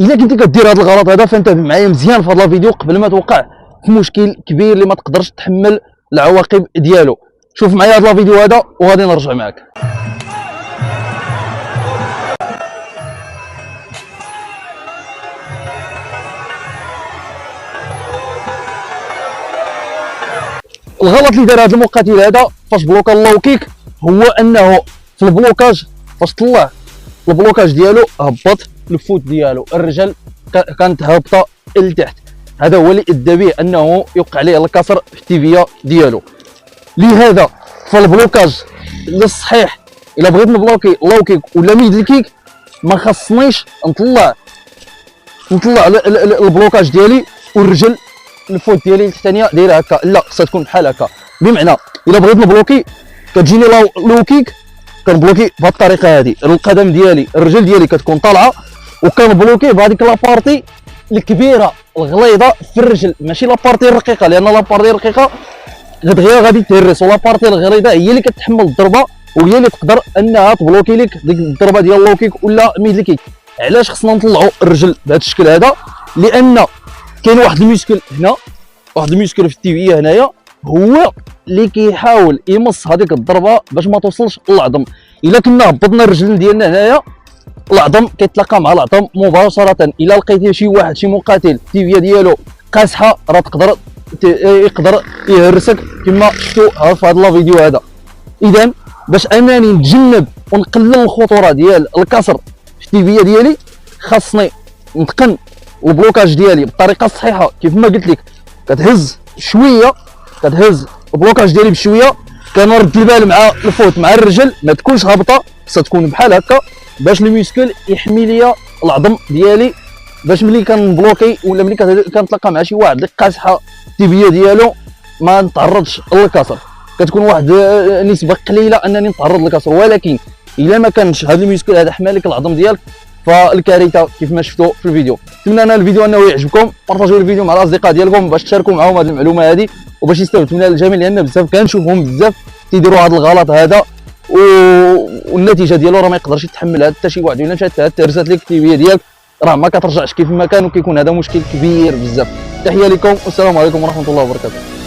الا كنتي كدير هذا الغلط هذا فانتبه معايا مزيان في هذا الفيديو قبل ما توقع في مشكل كبير اللي ما تقدرش تحمل العواقب ديالو. شوف معايا هذا الفيديو هذا وغادي نرجع معاك. الغلط اللي دار هذا المقاتل هذا فاش بلوكا اللو كيك هو انه في البلوكاج فاش طلع البلوكاج ديالو هبط الفوت ديالو، الرجل كانت هابطه لتحت. هذا هو اللي ادى به انه يوقع عليه الكسر في التيفيا ديالو. لهذا فالبلوكاج الصحيح الا بغيت نبلوكي لو كيك ولا ميدل كيك ما خصنيش نطلع البلوكاج ديالي والرجل الفوت ديالي الثانيه دايره هكا، لا خصها تكون بحال هكا. بمعنى الا بغيت نبلوكي كتجيني لو كيك كنبلوكي بهذه الطريقه هذه، القدم ديالي الرجل ديالي كتكون طالعه وكنبلوكي بهذيك لابارتي الكبيره الغليظه في الرجل، ماشي لابارتي الرقيقه، لان لابارتي الرقيقه دغيا غادي تهرس، ولابارتي الغليظه هي اللي كتحمل الضربه وهي اللي تقدر انها تبلوكي لك ديك الضربه ديال لو كيك ولا ميدل كيك. علاش خصنا نطلعوا الرجل بهذا الشكل هذا؟ لان كاين واحد الميسكل هنا، واحد الميسكل في التيفيه هنايا هو اللي كيحاول يمص هذيك الضربه باش ما توصلش للعظم. الا كنا هبطنا الرجل ديالنا هنايا العظم كيتلاقى مع العظم مباشره. الا لقيتي شي واحد شي مقاتل التيفيه ديالو قاصحه راه يقدر يهرسك كما شفتوا في هذا الفيديو هذا. اذا باش انني نتجنب ونقلل الخطوره ديال الكسر في التيفيه ديالي خاصني نتقن البلوكاج ديالي بالطريقه الصحيحه كيف ما قلت لك. كتهز شويه، كتهز البلوكاج ديالي بشويه، كنرد البال مع الفوت مع الرجل ما تكونش هابطه، خصها تكون بحال هكا باش الميسكل يحمي ليا العظم ديالي، باش ملي كنبلوكي ولا ملي كنتلاقى مع شي واحد اللي قاصحه التيبيه ديالو ما نتعرضش للكسر. كتكون واحد نسبه قليله انني نتعرض للكسر، ولكن الا ما كانش هذا الميسكل هذا حمى لك العظم ديالك فالكارثه كيف ما شفتوا في الفيديو. نتمنى ان الفيديو انه يعجبكم، بارطاجيو الفيديو مع الاصدقاء ديالكم باش تشاركوا معهم هذه المعلومه هذه وباش يستافدوا منها الجميع، لان بزاف كنشوفهم بزاف تيديروا هذا الغلط هذا والنتيجه ديالو راه ما يقدرش يتحملها حتى شي واحد. الا مشات تهرست لك التيفيه ديالك راه ما كترجعش كيف ما كان، وكيكون هذا مشكل كبير بزاف. تحيه لكم والسلام عليكم ورحمه الله وبركاته.